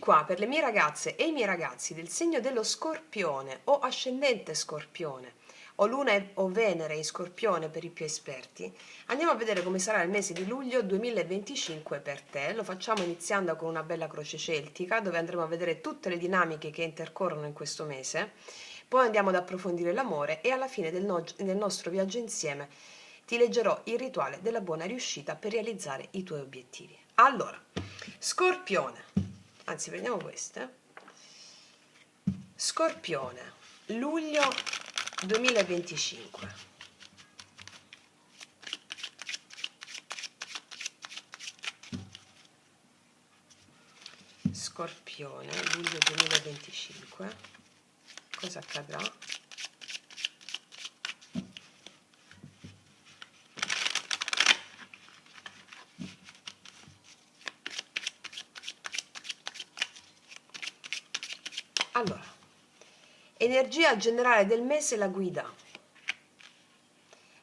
qua per le mie ragazze e i miei ragazzi del segno dello Scorpione o ascendente Scorpione o Luna o Venere in Scorpione per i più esperti, andiamo a vedere come sarà il mese di luglio 2025 per te. Lo facciamo iniziando con una bella croce celtica dove andremo a vedere tutte le dinamiche che intercorrono in questo mese, poi andiamo ad approfondire l'amore e alla fine del nostro viaggio insieme ti leggerò il rituale della buona riuscita per realizzare i tuoi obiettivi. Allora, Scorpione, anzi prendiamo queste. Scorpione, luglio 2025. Scorpione, luglio 2025. Cosa accadrà? Allora, energia generale del mese, la guida,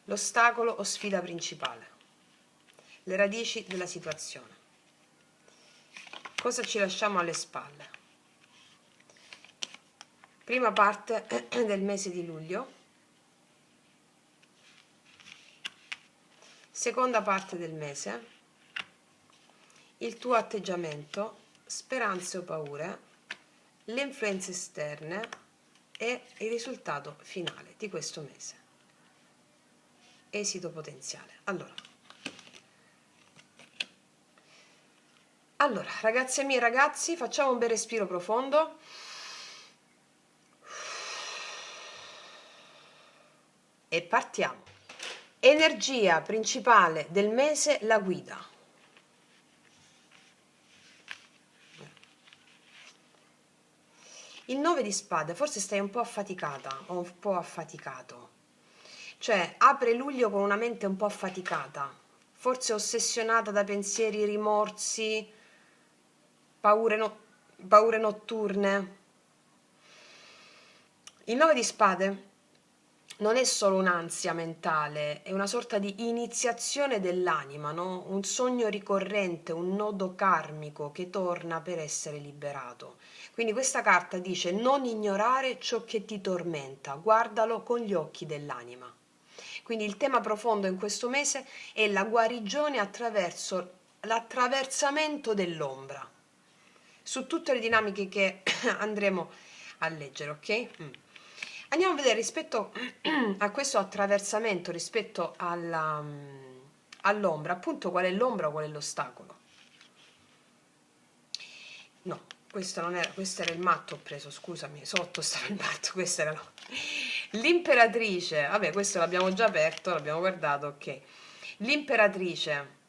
l'ostacolo o sfida principale, le radici della situazione. Cosa ci lasciamo alle spalle? Prima parte del mese di luglio, seconda parte del mese, il tuo atteggiamento, speranze o paure, le influenze esterne e il risultato finale di questo mese. Esito potenziale. Allora, ragazze mie e ragazzi, facciamo un bel respiro profondo. E partiamo. Energia principale del mese, la guida. Il 9 di spade, forse stai un po' affaticata o un po' affaticato. Cioè, apre luglio con una mente un po' affaticata, forse ossessionata da pensieri, rimorsi, paure notturne. Il 9 di spade non è solo un'ansia mentale, è una sorta di iniziazione dell'anima, no? Un sogno ricorrente, un nodo karmico che torna per essere liberato. Quindi questa carta dice: non ignorare ciò che ti tormenta, guardalo con gli occhi dell'anima. Quindi il tema profondo in questo mese è la guarigione attraverso l'attraversamento dell'ombra, su tutte le dinamiche che andremo a leggere, ok? Andiamo a vedere rispetto a questo attraversamento, rispetto all'ombra, appunto qual è l'ombra o qual è l'ostacolo. No, questo non era, questo era il matto, ho preso, scusami, sotto stava il matto, questo era l'imperatrice, vabbè, questo l'abbiamo già aperto, l'abbiamo guardato, ok. L'imperatrice.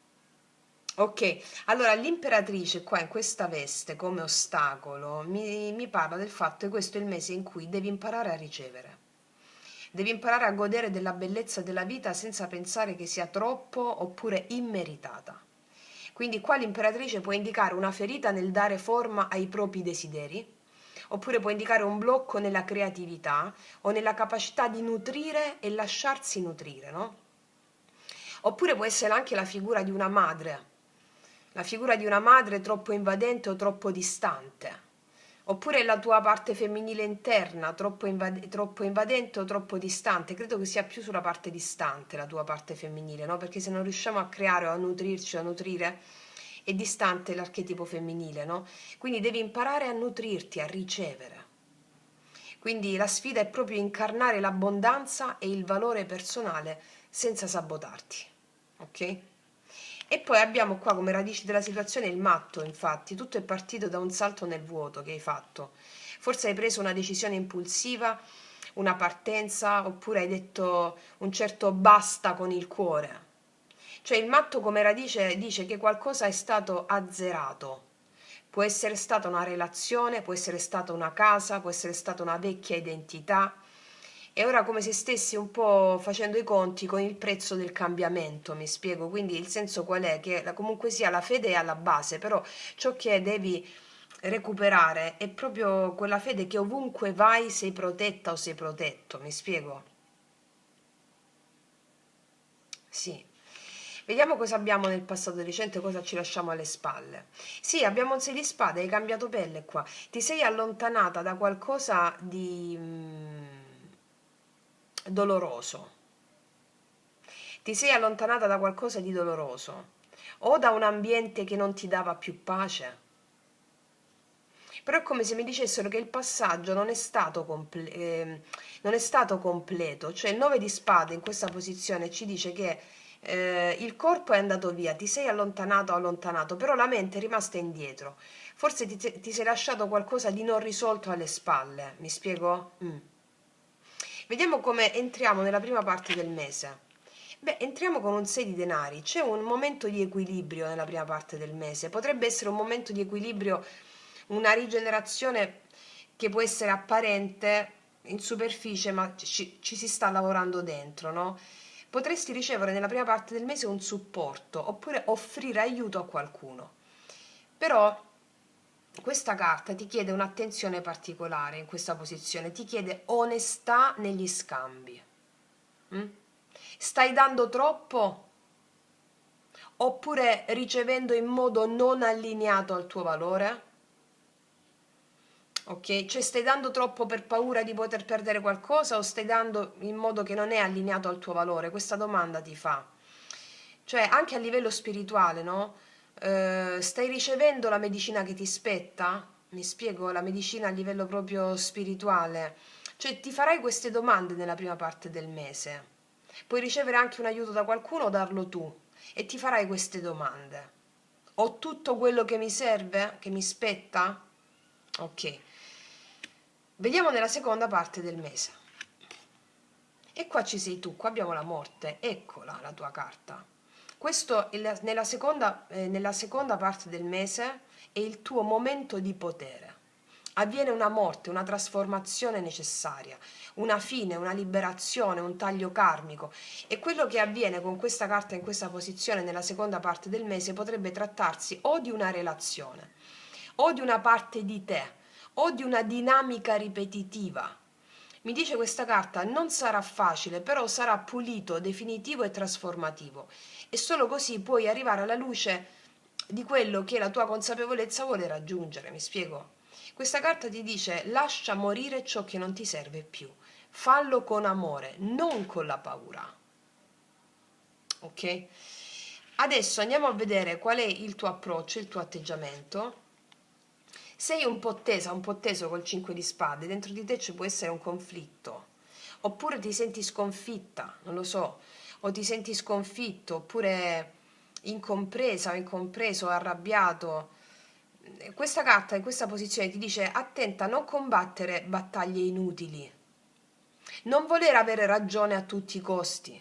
Ok, allora l'imperatrice qua in questa veste come ostacolo mi parla del fatto che questo è il mese in cui devi imparare a ricevere. Devi imparare a godere della bellezza della vita senza pensare che sia troppo oppure immeritata. Quindi qua l'imperatrice può indicare una ferita nel dare forma ai propri desideri, oppure può indicare un blocco nella creatività o nella capacità di nutrire e lasciarsi nutrire, no? Oppure può essere anche la figura di una madre troppo invadente o troppo distante, oppure la tua parte femminile interna troppo invadente o troppo distante. Credo che sia più sulla parte distante la tua parte femminile, no? Perché se non riusciamo a creare o a nutrirci o a nutrire, è distante l'archetipo femminile, no? Quindi devi imparare a nutrirti, a ricevere. Quindi la sfida è proprio incarnare l'abbondanza e il valore personale senza sabotarti, ok? E poi abbiamo qua come radici della situazione il matto, infatti, tutto è partito da un salto nel vuoto che hai fatto. Forse hai preso una decisione impulsiva, una partenza, oppure hai detto un certo basta con il cuore. Cioè il matto come radice dice che qualcosa è stato azzerato. Può essere stata una relazione, può essere stata una casa, può essere stata una vecchia identità. E ora come se stessi un po' facendo i conti con il prezzo del cambiamento, mi spiego. Quindi il senso qual è? Che comunque sia la fede è alla base, però ciò che devi recuperare è proprio quella fede che ovunque vai sei protetta o sei protetto, mi spiego? Sì. Vediamo cosa abbiamo nel passato recente, cosa ci lasciamo alle spalle. Sì, abbiamo un 6 di spade, hai cambiato pelle qua. Ti sei allontanata da qualcosa di doloroso. Ti sei allontanata da qualcosa di doloroso o da un ambiente che non ti dava più pace. Però è come se mi dicessero che il passaggio non è stato completo, cioè il 9 di spade in questa posizione ci dice che il corpo è andato via, ti sei allontanato, però la mente è rimasta indietro. Forse ti sei lasciato qualcosa di non risolto alle spalle, mi spiego? Vediamo come entriamo nella prima parte del mese. Beh, entriamo con un 6 di denari, c'è un momento di equilibrio nella prima parte del mese, potrebbe essere un momento di equilibrio, una rigenerazione che può essere apparente in superficie, ma ci si sta lavorando dentro, no? Potresti ricevere nella prima parte del mese un supporto oppure offrire aiuto a qualcuno. Però questa carta ti chiede un'attenzione particolare in questa posizione, ti chiede onestà negli scambi. Mm? Stai dando troppo oppure ricevendo in modo non allineato al tuo valore? Ok? Cioè stai dando troppo per paura di poter perdere qualcosa o stai dando in modo che non è allineato al tuo valore? Questa domanda ti fa. Cioè anche a livello spirituale, no? Stai ricevendo la medicina che ti spetta? Mi spiego, la medicina a livello proprio spirituale. Cioè ti farai queste domande nella prima parte del mese. Puoi ricevere anche un aiuto da qualcuno o darlo tu e ti farai queste domande. Ho tutto quello che mi serve? Che mi spetta? Ok. Vediamo nella seconda parte del mese. E qua ci sei tu, qua abbiamo la morte, eccola la tua carta. Questo nella seconda parte del mese è il tuo momento di potere. Avviene una morte, una trasformazione necessaria, una fine, una liberazione, un taglio karmico. E quello che avviene con questa carta in questa posizione nella seconda parte del mese potrebbe trattarsi o di una relazione, o di una parte di te, o di una dinamica ripetitiva. Mi dice questa carta, non sarà facile, però sarà pulito, definitivo e trasformativo. E solo così puoi arrivare alla luce di quello che la tua consapevolezza vuole raggiungere. Mi spiego? Questa carta ti dice, lascia morire ciò che non ti serve più. Fallo con amore, non con la paura. Ok? Adesso andiamo a vedere qual è il tuo approccio, il tuo atteggiamento. Sei un po' tesa, un po' teso col 5 di spade, dentro di te ci può essere un conflitto, oppure ti senti sconfitta, non lo so, o ti senti sconfitto, oppure incompresa o incompreso, arrabbiato. Questa carta in questa posizione ti dice attenta a non combattere battaglie inutili, non voler avere ragione a tutti i costi,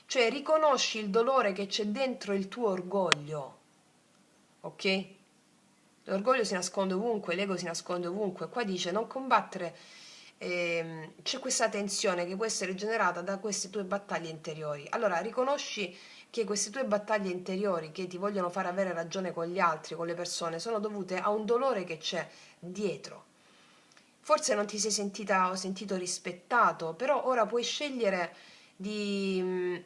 cioè riconosci il dolore che c'è dentro il tuo orgoglio, ok? L'orgoglio si nasconde ovunque, l'ego si nasconde ovunque. Qua dice non combattere, c'è questa tensione che può essere generata da queste tue battaglie interiori. Allora riconosci che queste tue battaglie interiori che ti vogliono far avere ragione con gli altri, con le persone, sono dovute a un dolore che c'è dietro. Forse non ti sei sentita o sentito rispettato, però ora puoi scegliere di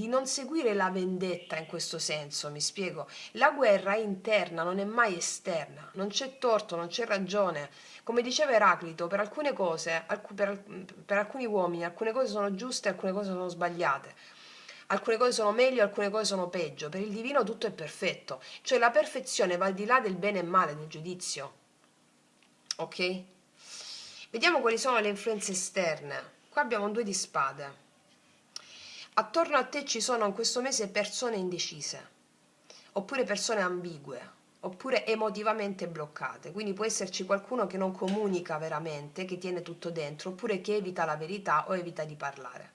non seguire la vendetta in questo senso, mi spiego. La guerra è interna, non è mai esterna, non c'è torto, non c'è ragione. Come diceva Eraclito, per alcune cose, per alcuni uomini, alcune cose sono giuste, alcune cose sono sbagliate. Alcune cose sono meglio, alcune cose sono peggio. Per il divino tutto è perfetto. Cioè la perfezione va al di là del bene e male, del giudizio. Ok? Vediamo quali sono le influenze esterne. Qua abbiamo un 2 di spade. Attorno a te ci sono in questo mese persone indecise, oppure persone ambigue, oppure emotivamente bloccate. Quindi può esserci qualcuno che non comunica veramente, che tiene tutto dentro, oppure che evita la verità o evita di parlare.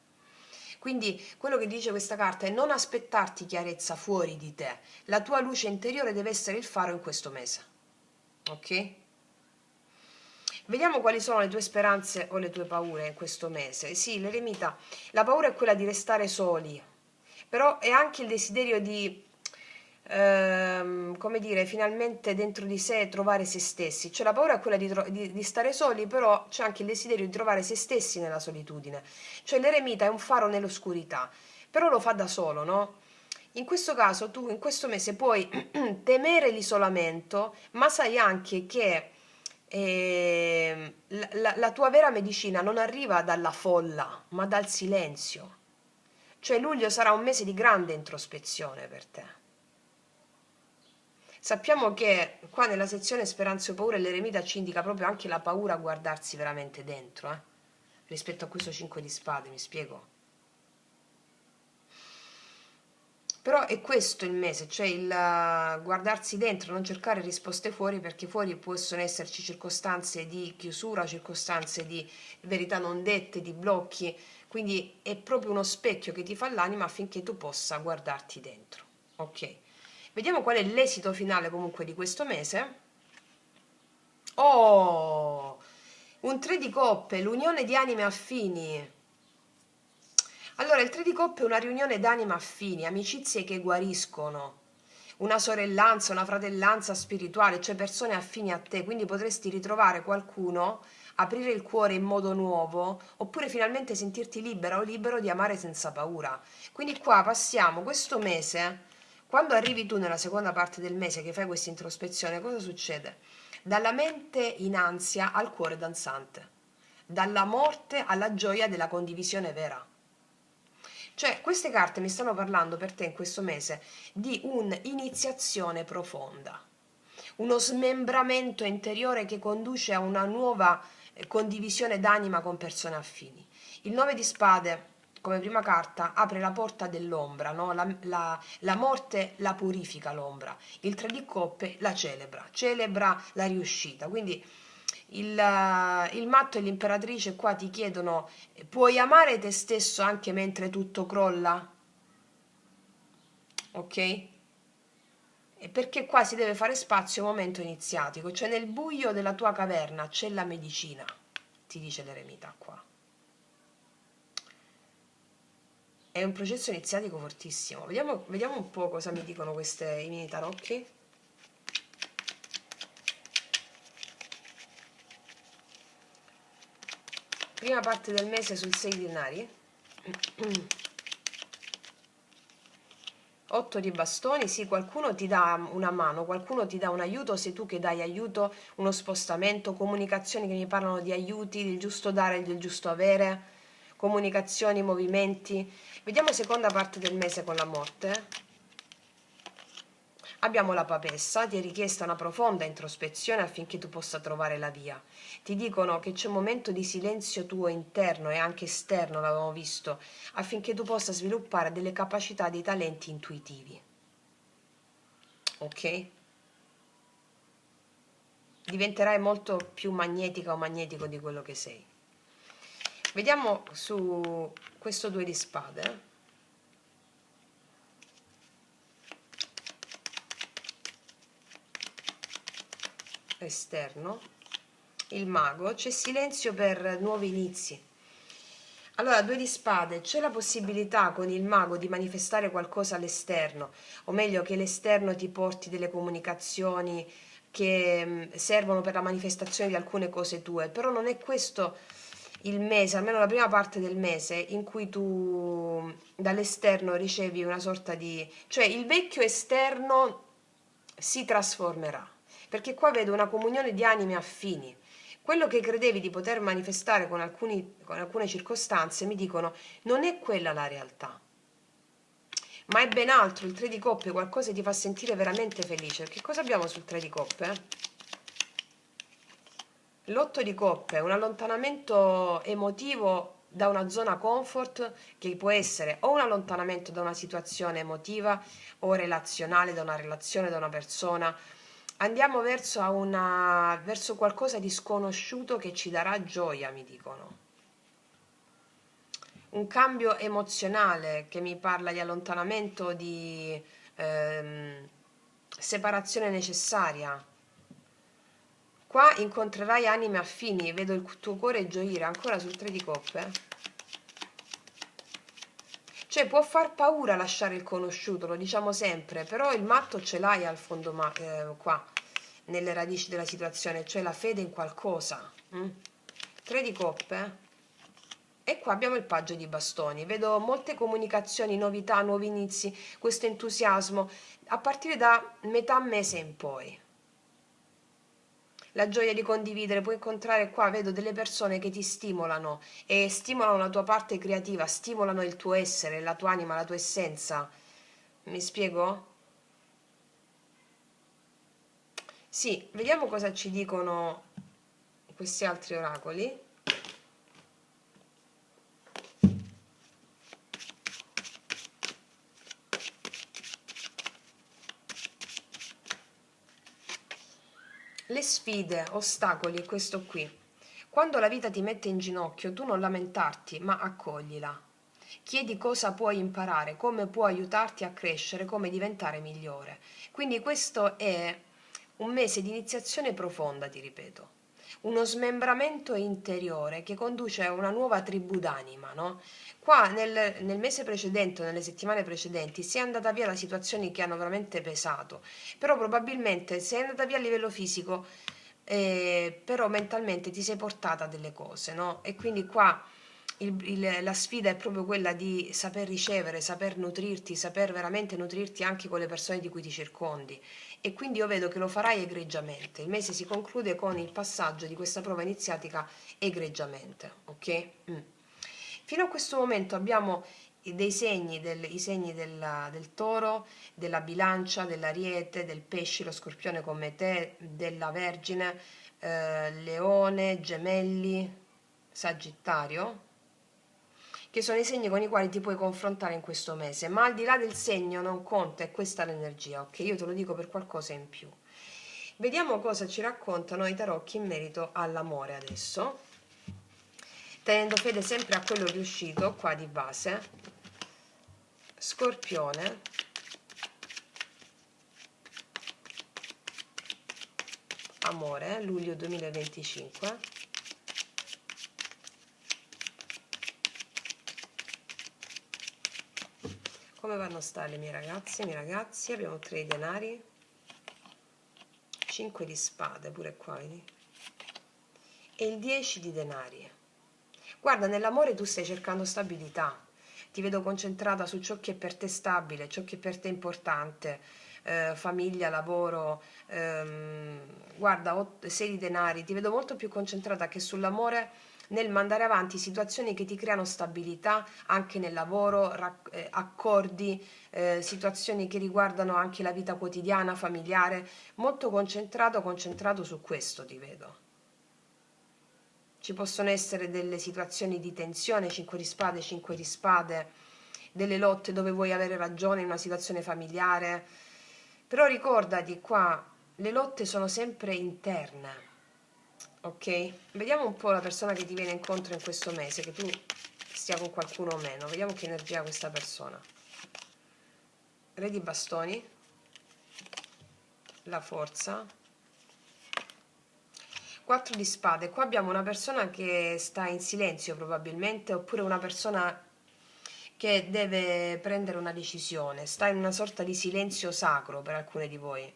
Quindi quello che dice questa carta è non aspettarti chiarezza fuori di te. La tua luce interiore deve essere il faro in questo mese. Ok? Vediamo quali sono le tue speranze o le tue paure in questo mese. Sì, l'eremita, la paura è quella di restare soli, però è anche il desiderio di, come dire, finalmente dentro di sé trovare se stessi. Cioè la paura è quella di stare soli, però c'è anche il desiderio di trovare se stessi nella solitudine. Cioè l'eremita è un faro nell'oscurità, però lo fa da solo, no? In questo caso tu in questo mese puoi temere l'isolamento, ma sai anche che la tua vera medicina non arriva dalla folla, ma dal silenzio. Cioè luglio sarà un mese di grande introspezione per te. Sappiamo che qua nella sezione speranze o paure l'eremita ci indica proprio anche la paura a guardarsi veramente dentro, rispetto a questo 5 di spade, mi spiego? Però è questo il mese, cioè il guardarsi dentro, non cercare risposte fuori, perché fuori possono esserci circostanze di chiusura, circostanze di verità non dette, di blocchi, quindi è proprio uno specchio che ti fa l'anima affinché tu possa guardarti dentro. Ok, vediamo qual è l'esito finale comunque di questo mese. Oh, un 3 di coppe, l'unione di anime affini. Allora, il 3 di coppe è una riunione d'anime affini, amicizie che guariscono, una sorellanza, una fratellanza spirituale, cioè persone affini a te, quindi potresti ritrovare qualcuno, aprire il cuore in modo nuovo, oppure finalmente sentirti libera o libero di amare senza paura. Quindi qua passiamo questo mese, quando arrivi tu nella seconda parte del mese che fai questa introspezione, cosa succede? Dalla mente in ansia al cuore danzante, dalla morte alla gioia della condivisione vera. Cioè, queste carte mi stanno parlando per te in questo mese di un'iniziazione profonda, uno smembramento interiore che conduce a una nuova condivisione d'anima con persone affini. Il 9 di spade, come prima carta, apre la porta dell'ombra, no? La morte la purifica l'ombra, il 3 di coppe la celebra la riuscita. Quindi il matto e l'imperatrice qua ti chiedono: puoi amare te stesso anche mentre tutto crolla? Ok? E perché qua si deve fare spazio a un momento iniziatico, cioè nel buio della tua caverna c'è la medicina, ti dice l'eremita qua. È un processo iniziatico fortissimo. Vediamo un po' cosa mi dicono i miei tarocchi. Prima parte del mese sul 6 di denari. 8 di bastoni, sì, qualcuno ti dà una mano, qualcuno ti dà un aiuto, sei tu che dai aiuto, uno spostamento, comunicazioni che mi parlano di aiuti, del giusto dare e del giusto avere, comunicazioni, movimenti. Vediamo seconda parte del mese con la morte. Abbiamo la papessa, ti è richiesta una profonda introspezione affinché tu possa trovare la via. Ti dicono che c'è un momento di silenzio tuo interno e anche esterno, l'avevamo visto, affinché tu possa sviluppare delle capacità, dei talenti intuitivi. Ok? Diventerai molto più magnetica o magnetico di quello che sei. Vediamo su questo 2 di spade. Esterno, il mago, c'è silenzio per nuovi inizi. Allora, 2 di spade, c'è la possibilità con il mago di manifestare qualcosa all'esterno, o meglio che l'esterno ti porti delle comunicazioni che servono per la manifestazione di alcune cose tue, però non è questo il mese, almeno la prima parte del mese, in cui tu dall'esterno ricevi una sorta di... cioè il vecchio esterno si trasformerà, perché qua vedo una comunione di anime affini. Quello che credevi di poter manifestare con alcune circostanze, mi dicono, non è quella la realtà, ma è ben altro. Il 3 di coppe qualcosa che ti fa sentire veramente felice. Che cosa abbiamo sul 3 di coppe? L'8 di coppe, un allontanamento emotivo da una zona comfort, che può essere o un allontanamento da una situazione emotiva o relazionale, da una relazione, da una persona. Andiamo verso qualcosa di sconosciuto che ci darà gioia, mi dicono. Un cambio emozionale che mi parla di allontanamento, di separazione necessaria. Qua incontrerai anime affini, vedo il tuo cuore gioire, ancora sul 3 di coppe. Cioè può far paura lasciare il conosciuto, lo diciamo sempre, però il matto ce l'hai al fondo qua, nelle radici della situazione, cioè la fede in qualcosa. 3 di coppe E qua abbiamo il paggio di bastoni, vedo molte comunicazioni, novità, nuovi inizi, questo entusiasmo a partire da metà mese in poi. La gioia di condividere, puoi incontrare qua, vedo delle persone che ti stimolano e stimolano la tua parte creativa, stimolano il tuo essere, la tua anima, la tua essenza. Mi spiego? Sì, vediamo cosa ci dicono questi altri oracoli. Le sfide, ostacoli, questo qui. Quando la vita ti mette in ginocchio, tu non lamentarti, ma accoglila. Chiedi cosa puoi imparare, come può aiutarti a crescere, come diventare migliore. Quindi questo è un mese di iniziazione profonda, ti ripeto. Uno smembramento interiore che conduce a una nuova tribù d'anima, no? Qua nel mese precedente o nelle settimane precedenti si è andata via da situazioni che hanno veramente pesato, però probabilmente sei andata via a livello fisico, però mentalmente ti sei portata delle cose, no? E quindi qua la sfida è proprio quella di saper ricevere, saper nutrirti, saper veramente nutrirti anche con le persone di cui ti circondi. E quindi io vedo che lo farai egregiamente. Il mese si conclude con il passaggio di questa prova iniziatica egregiamente, ok? Fino a questo momento abbiamo i segni del toro, della bilancia, dell'ariete, del pesce, lo scorpione come te, della vergine, leone, gemelli, sagittario, che sono i segni con i quali ti puoi confrontare in questo mese, ma al di là del segno non conta, è questa l'energia, ok? Io te lo dico per qualcosa in più. Vediamo cosa ci raccontano i tarocchi in merito all'amore adesso, tenendo fede sempre a quello riuscito qua di base. Scorpione, amore, luglio 2025. Come vanno a stare le mie ragazze, i miei ragazzi? Abbiamo 3 denari, 5 di spade, pure qua, vedi? E il 10 di denari. Guarda, nell'amore tu stai cercando stabilità, ti vedo concentrata su ciò che è per te stabile, ciò che è per te importante, famiglia, lavoro, guarda, 6 di denari, ti vedo molto più concentrata che sull'amore, nel mandare avanti situazioni che ti creano stabilità anche nel lavoro, accordi, situazioni che riguardano anche la vita quotidiana, familiare, molto concentrato su questo ti vedo. Ci possono essere delle situazioni di tensione, 5 di spade, delle lotte dove vuoi avere ragione in una situazione familiare, però ricordati qua, le lotte sono sempre interne, ok? Vediamo un po' la persona che ti viene incontro in questo mese, che tu stia con qualcuno o meno, vediamo che energia ha questa persona. Re di bastoni, la forza, 4 di spade. Qua abbiamo una persona che sta in silenzio probabilmente, oppure una persona che deve prendere una decisione, sta in una sorta di silenzio sacro per alcune di voi.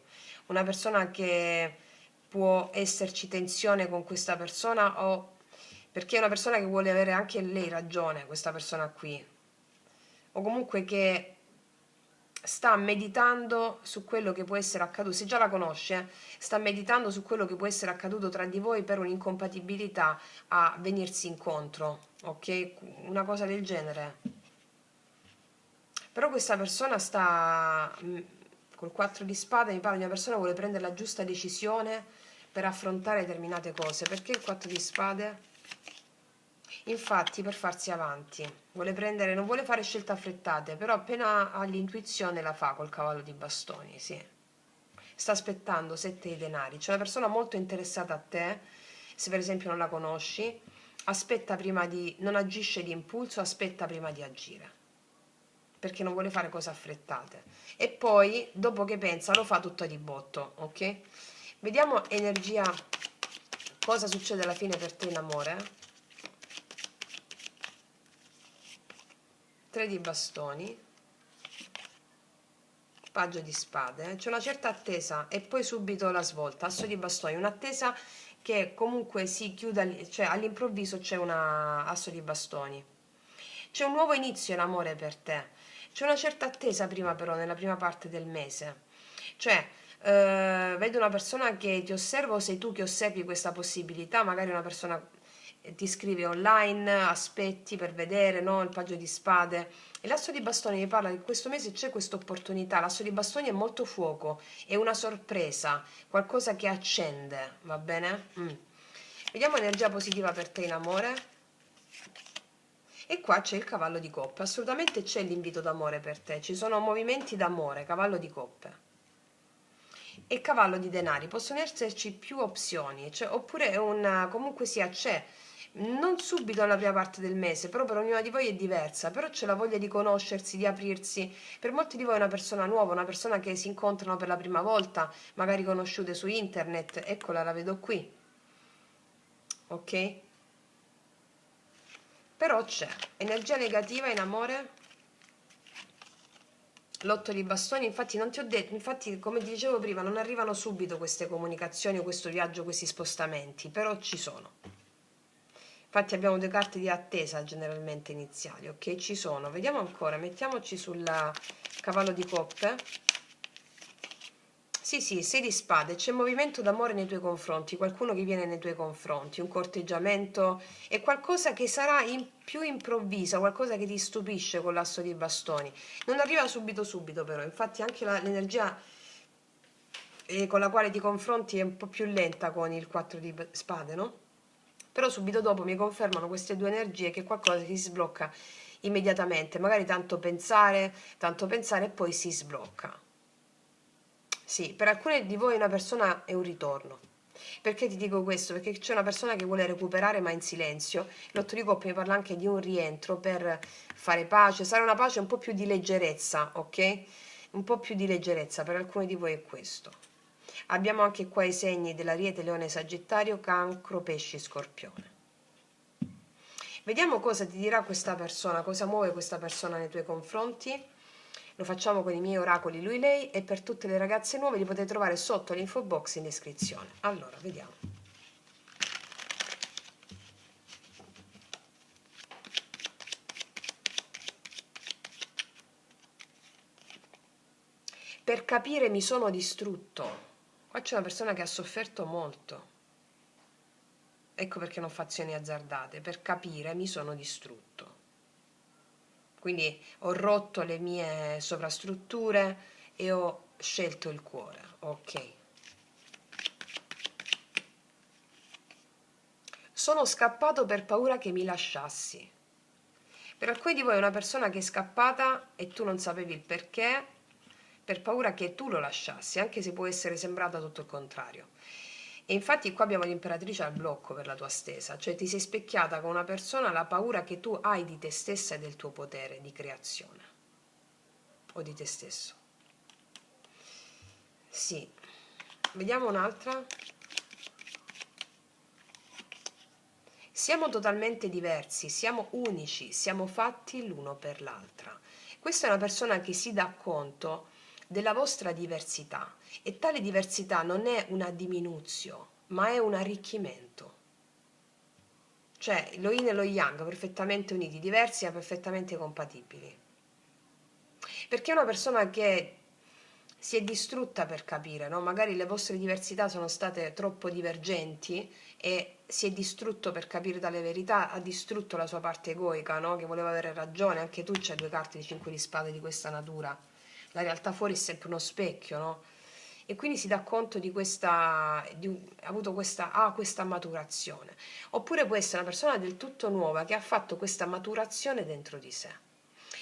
Una persona che può esserci tensione con questa persona, o perché è una persona che vuole avere anche lei ragione, questa persona qui, o comunque che sta meditando su quello che può essere accaduto, se già la conosce, sta meditando su quello che può essere accaduto tra di voi per un'incompatibilità a venirsi incontro, ok? Una cosa del genere. Però questa persona sta col 4 di spade, mi pare di una persona che vuole prendere la giusta decisione per affrontare determinate cose. Perché il 4 di spade? Infatti, per farsi avanti, vuole prendere, non vuole fare scelte affrettate, però appena ha l'intuizione la fa col cavallo di bastoni, sì. Sta aspettando 7 di denari. C'è una persona molto interessata a te, se per esempio non la conosci, aspetta prima di, non agisce di impulso, aspetta prima di agire, perché non vuole fare cose affrettate. E poi, dopo che pensa, lo fa tutto di botto, ok? Vediamo energia, cosa succede alla fine per te in amore. 3 di bastoni, paggio di spade, c'è una certa attesa e poi subito la svolta, asso di bastoni, un'attesa che comunque si chiuda, cioè all'improvviso c'è una asso di bastoni. C'è un nuovo inizio in amore per te. C'è una certa attesa prima però, nella prima parte del mese. Cioè, vedo una persona che ti osserva o sei tu che osservi questa possibilità, magari una persona ti scrive online, aspetti per vedere, no? Il paggio di spade. E l'asso di bastoni mi parla che questo mese c'è questa opportunità. L'asso di bastoni è molto fuoco, è una sorpresa, qualcosa che accende, va bene? Vediamo energia positiva per te in amore. E qua c'è il cavallo di coppe, assolutamente c'è l'invito d'amore per te, ci sono movimenti d'amore, cavallo di coppe e cavallo di denari, possono esserci più opzioni, cioè, oppure è comunque sia c'è, non subito alla prima parte del mese, però per ognuna di voi è diversa, però c'è la voglia di conoscersi, di aprirsi, per molti di voi è una persona nuova, una persona che si incontrano per la prima volta, magari conosciute su internet, eccola la vedo qui, ok? Però c'è energia negativa in amore, l'otto di bastoni, infatti non ti ho detto, infatti come ti dicevo prima, non arrivano subito queste comunicazioni o questo viaggio, questi spostamenti, però ci sono. Infatti abbiamo due carte di attesa generalmente iniziali, ok? Ci sono. Vediamo ancora, mettiamoci sul cavallo di coppe. Sì, sì, sei di spade, c'è movimento d'amore nei tuoi confronti, qualcuno che viene nei tuoi confronti, un corteggiamento, è qualcosa che sarà più improvvisa, qualcosa che ti stupisce con l'asso di bastoni. Non arriva subito subito però, infatti anche l'energia con la quale ti confronti è un po' più lenta con il 4 di spade, no? Però subito dopo mi confermano queste due energie che qualcosa si sblocca immediatamente, magari tanto pensare e poi si sblocca. Sì, per alcuni di voi una persona è un ritorno. Perché ti dico questo? Perché c'è una persona che vuole recuperare ma in silenzio. L'otto di coppie mi parla anche di un rientro per fare pace. Sarà una pace un po' più di leggerezza, ok? Un po' più di leggerezza, per alcuni di voi è questo. Abbiamo anche qua i segni dell'Ariete, Leone, Sagittario, Cancro, Pesci, Scorpione. Vediamo cosa ti dirà questa persona, cosa muove questa persona nei tuoi confronti. Lo facciamo con i miei oracoli lui lei e per tutte le ragazze nuove li potete trovare sotto l'info box in descrizione. Allora, vediamo. Per capire mi sono distrutto. Qua c'è una persona che ha sofferto molto. Ecco perché non fa azioni azzardate. Per capire mi sono distrutto. Quindi ho rotto le mie sovrastrutture e ho scelto il cuore. Ok. Sono scappato per paura che mi lasciassi. Per alcuni di voi è una persona che è scappata e tu non sapevi il perché, per paura che tu lo lasciassi, anche se può essere sembrata tutto il contrario. E infatti qua abbiamo l'imperatrice al blocco per la tua stesa, cioè ti sei specchiata con una persona la paura che tu hai di te stessa e del tuo potere di creazione o di te stesso. Sì, vediamo un'altra. Siamo totalmente diversi, siamo unici, siamo fatti l'uno per l'altra. Questa è una persona che si dà conto della vostra diversità e tale diversità non è una diminuzione, ma è un arricchimento. Cioè lo yin e lo yang perfettamente uniti, diversi ma perfettamente compatibili. Perché è una persona che si è distrutta per capire, no? Magari le vostre diversità sono state troppo divergenti e si è distrutto per capire tale verità, ha distrutto la sua parte egoica, no? Che voleva avere ragione, anche tu c'hai due carte di 5 di spade di questa natura. La realtà fuori è sempre uno specchio, no? E quindi si dà conto di questa, ha avuto questa maturazione. Oppure può essere una persona del tutto nuova che ha fatto questa maturazione dentro di sé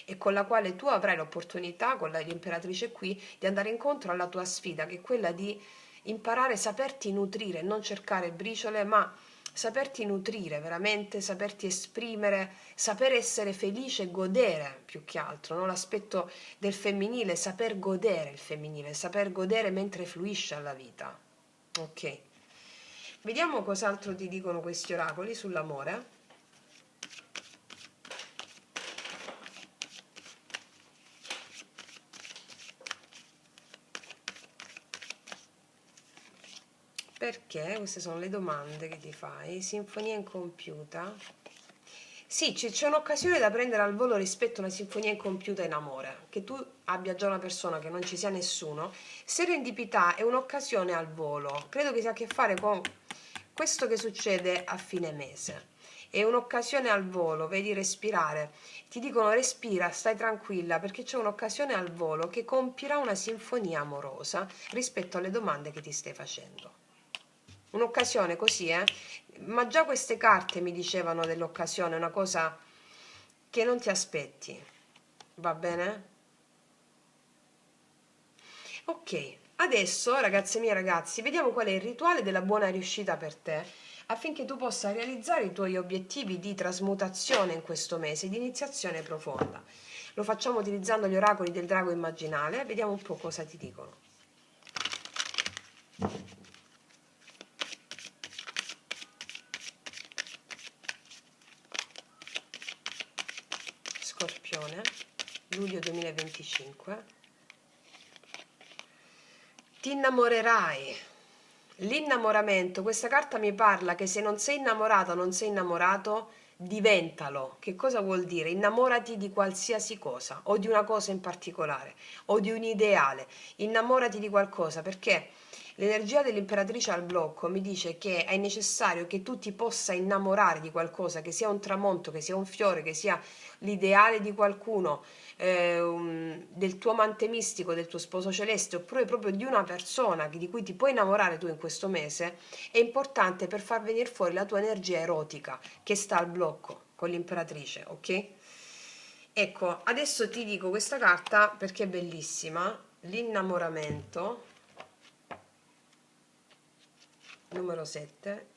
e con la quale tu avrai l'opportunità, con l'imperatrice qui, di andare incontro alla tua sfida, che è quella di imparare a saperti nutrire, non cercare briciole, ma saperti nutrire veramente, saperti esprimere, saper essere felice e godere più che altro, no? L'aspetto del femminile, saper godere il femminile, saper godere mentre fluisce alla vita. Ok. Vediamo cos'altro ti dicono questi oracoli sull'amore. Perché? Queste sono le domande che ti fai. Sinfonia incompiuta. Sì, c'è un'occasione da prendere al volo rispetto a una sinfonia incompiuta in amore. Che tu abbia già una persona, che non ci sia nessuno. Serendipità è un'occasione al volo. Credo che sia a che fare con questo che succede a fine mese. È un'occasione al volo, vedi, respirare. Ti dicono respira, stai tranquilla, perché c'è un'occasione al volo che compirà una sinfonia amorosa rispetto alle domande che ti stai facendo. Un'occasione così, ma già queste carte mi dicevano dell'occasione, una cosa che non ti aspetti, va bene? Ok, adesso ragazze mie e ragazzi, vediamo qual è il rituale della buona riuscita per te, affinché tu possa realizzare i tuoi obiettivi di trasmutazione in questo mese, di iniziazione profonda. Lo facciamo utilizzando gli oracoli del drago immaginale, vediamo un po' cosa ti dicono. Scorpione, luglio 2025. Ti innamorerai. L'innamoramento, questa carta mi parla che se non sei innamorata o non sei innamorato, diventalo. Che cosa vuol dire? Innamorati di qualsiasi cosa, o di una cosa in particolare, o di un ideale. Innamorati di qualcosa, perché l'energia dell'imperatrice al blocco mi dice che è necessario che tu ti possa innamorare di qualcosa, che sia un tramonto, che sia un fiore, che sia l'ideale di qualcuno, del tuo amante mistico, del tuo sposo celeste, oppure proprio di una persona di cui ti puoi innamorare tu in questo mese, è importante per far venire fuori la tua energia erotica che sta al blocco con l'imperatrice, ok? Ecco, adesso ti dico questa carta perché è bellissima, l'innamoramento, numero 7.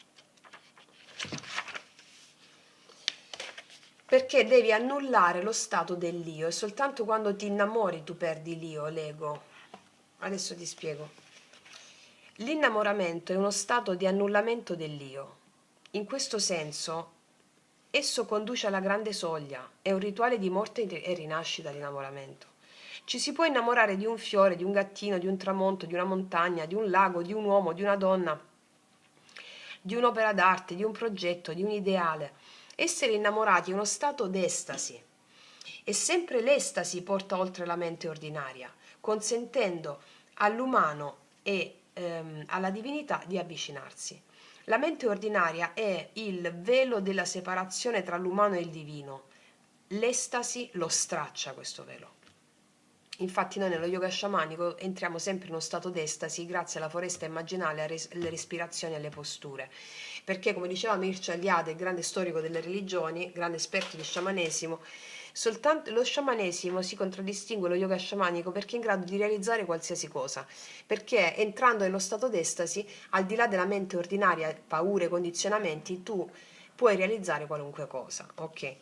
Perché devi annullare lo stato dell'io e soltanto quando ti innamori tu perdi l'io, l'ego. Adesso ti spiego. L'innamoramento è uno stato di annullamento dell'io. In questo senso, esso conduce alla grande soglia, è un rituale di morte e rinascita l'innamoramento. Ci si può innamorare di un fiore, di un gattino, di un tramonto, di una montagna, di un lago, di un uomo, di una donna, di un'opera d'arte, di un progetto, di un ideale. Essere innamorati è uno stato d'estasi e sempre l'estasi porta oltre la mente ordinaria, consentendo all'umano e alla divinità di avvicinarsi. La mente ordinaria è il velo della separazione tra l'umano e il divino. L'estasi lo straccia questo velo. Infatti noi nello yoga sciamanico entriamo sempre in uno stato d'estasi grazie alla foresta immaginale, alle respirazioni e alle posture. Perché, come diceva Mircea Eliade, il grande storico delle religioni, grande esperto di sciamanesimo, soltanto lo sciamanesimo si contraddistingue lo yoga sciamanico perché è in grado di realizzare qualsiasi cosa. Perché entrando nello stato d'estasi, al di là della mente ordinaria, paure, condizionamenti, tu puoi realizzare qualunque cosa. Ok?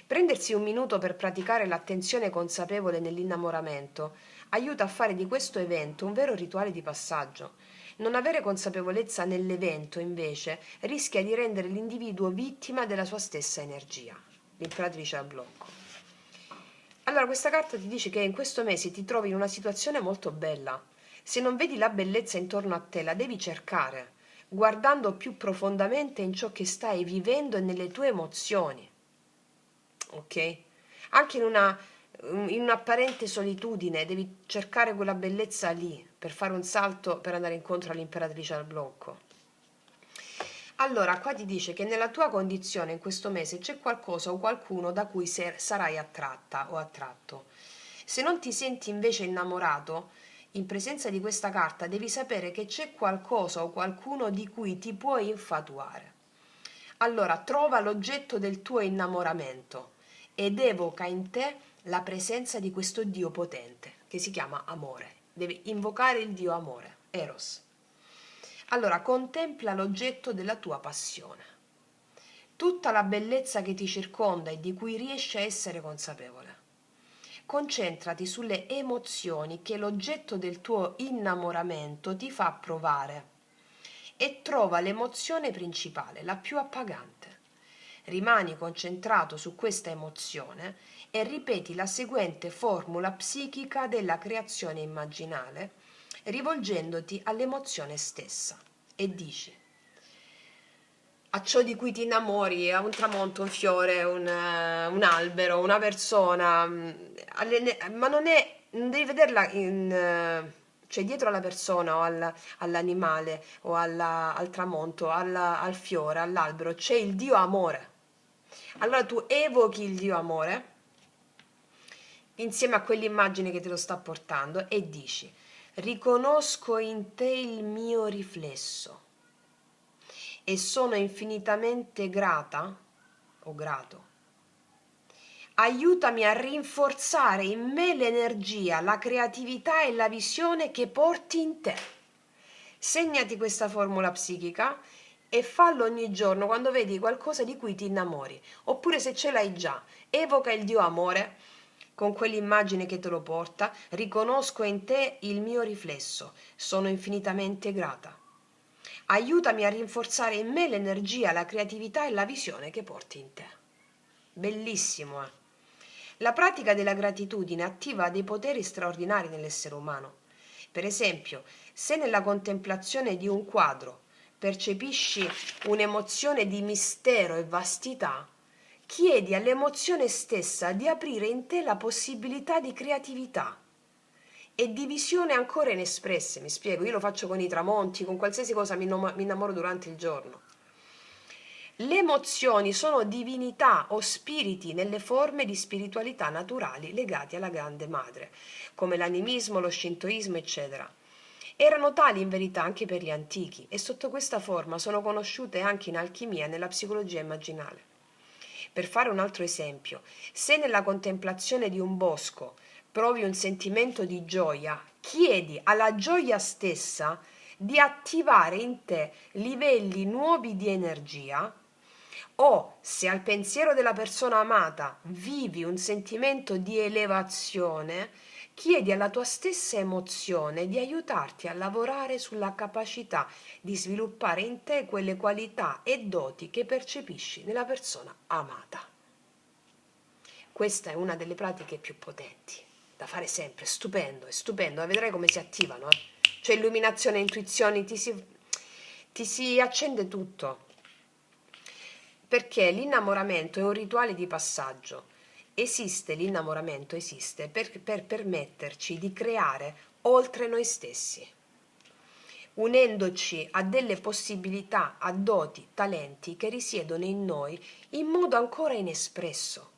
Prendersi un minuto per praticare l'attenzione consapevole nell'innamoramento aiuta a fare di questo evento un vero rituale di passaggio. Non avere consapevolezza nell'evento, invece, rischia di rendere l'individuo vittima della sua stessa energia. L'imperatrice al blocco. Allora, questa carta ti dice che in questo mese ti trovi in una situazione molto bella. Se non vedi la bellezza intorno a te, la devi cercare, guardando più profondamente in ciò che stai vivendo e nelle tue emozioni. Ok? Anche in un'apparente solitudine devi cercare quella bellezza lì per fare un salto per andare incontro all'imperatrice al blocco. Allora, qua ti dice che nella tua condizione in questo mese c'è qualcosa o qualcuno da cui sarai attratta o attratto. Se non ti senti invece innamorato, in presenza di questa carta devi sapere che c'è qualcosa o qualcuno di cui ti puoi infatuare. Allora, trova l'oggetto del tuo innamoramento ed evoca in te la presenza di questo Dio potente che si chiama amore. Devi invocare il Dio amore, Eros. Allora, contempla l'oggetto della tua passione, tutta la bellezza che ti circonda e di cui riesci a essere consapevole. Concentrati sulle emozioni che l'oggetto del tuo innamoramento ti fa provare e trova l'emozione principale, la più appagante. Rimani concentrato su questa emozione e ripeti la seguente formula psichica della creazione immaginale, rivolgendoti all'emozione stessa. e dici a ciò di cui ti innamori, a un tramonto, un fiore, un albero, una persona, ma non devi vederla cioè dietro alla persona o all'animale o al tramonto, al fiore, all'albero, c'è il Dio amore. Allora tu evochi il Dio amore insieme a quell'immagine che te lo sta portando e dici: riconosco in te il mio riflesso e sono infinitamente grata o grato. Aiutami a rinforzare in me l'energia, la creatività e la visione che porti in te. Segnati questa formula psichica e fallo ogni giorno quando vedi qualcosa di cui ti innamori, oppure se ce l'hai già, evoca il Dio amore con quell'immagine che te lo porta, riconosco in te il mio riflesso, sono infinitamente grata. Aiutami a rinforzare in me l'energia, la creatività e la visione che porti in te. Bellissimo, eh? La pratica della gratitudine attiva dei poteri straordinari nell'essere umano. Per esempio, se nella contemplazione di un quadro percepisci un'emozione di mistero e vastità, chiedi all'emozione stessa di aprire in te la possibilità di creatività e di visione ancora inespresse. Mi spiego, io lo faccio con i tramonti, con qualsiasi cosa mi innamoro durante il giorno. Le emozioni sono divinità o spiriti nelle forme di spiritualità naturali legati alla grande madre, come l'animismo, lo shintoismo, eccetera. Erano tali in verità anche per gli antichi e sotto questa forma sono conosciute anche in alchimia e nella psicologia immaginale. Per fare un altro esempio, se nella contemplazione di un bosco provi un sentimento di gioia, chiedi alla gioia stessa di attivare in te livelli nuovi di energia, o se al pensiero della persona amata vivi un sentimento di elevazione, chiedi alla tua stessa emozione di aiutarti a lavorare sulla capacità di sviluppare in te quelle qualità e doti che percepisci nella persona amata. Questa è una delle pratiche più potenti da fare sempre, è stupendo, vedrai come si attivano. C'è illuminazione, intuizioni, ti si accende tutto. Perché l'innamoramento è un rituale di passaggio. L'innamoramento esiste per permetterci di creare oltre noi stessi, unendoci a delle possibilità, a doti, talenti che risiedono in noi in modo ancora inespresso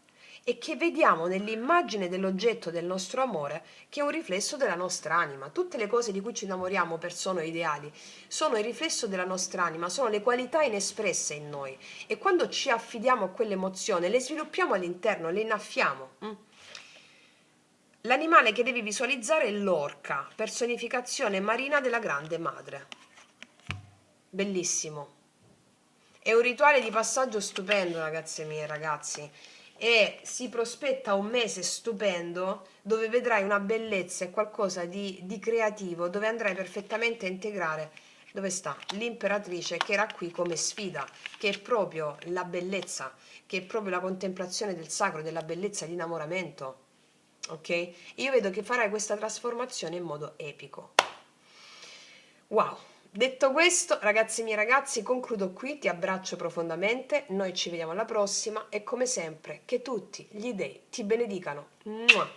e che vediamo nell'immagine dell'oggetto del nostro amore, che è un riflesso della nostra anima. Tutte le cose di cui ci innamoriamo, persone ideali, sono il riflesso della nostra anima, sono le qualità inespresse in noi e quando ci affidiamo a quell'emozione le sviluppiamo all'interno, le innaffiamo. L'animale che devi visualizzare è l'orca, personificazione marina della grande madre. Bellissimo. È un rituale di passaggio stupendo, ragazze mie, ragazzi. E si prospetta un mese stupendo dove vedrai una bellezza e qualcosa di creativo, dove andrai perfettamente a integrare dove sta l'imperatrice che era qui come sfida, che è proprio la bellezza, che è proprio la contemplazione del sacro, della bellezza, l'innamoramento. Ok? Io vedo che farai questa trasformazione in modo epico. Wow! Detto questo, ragazzi miei ragazzi, concludo qui, ti abbraccio profondamente, noi ci vediamo alla prossima e come sempre che tutti gli dei ti benedicano. Mua!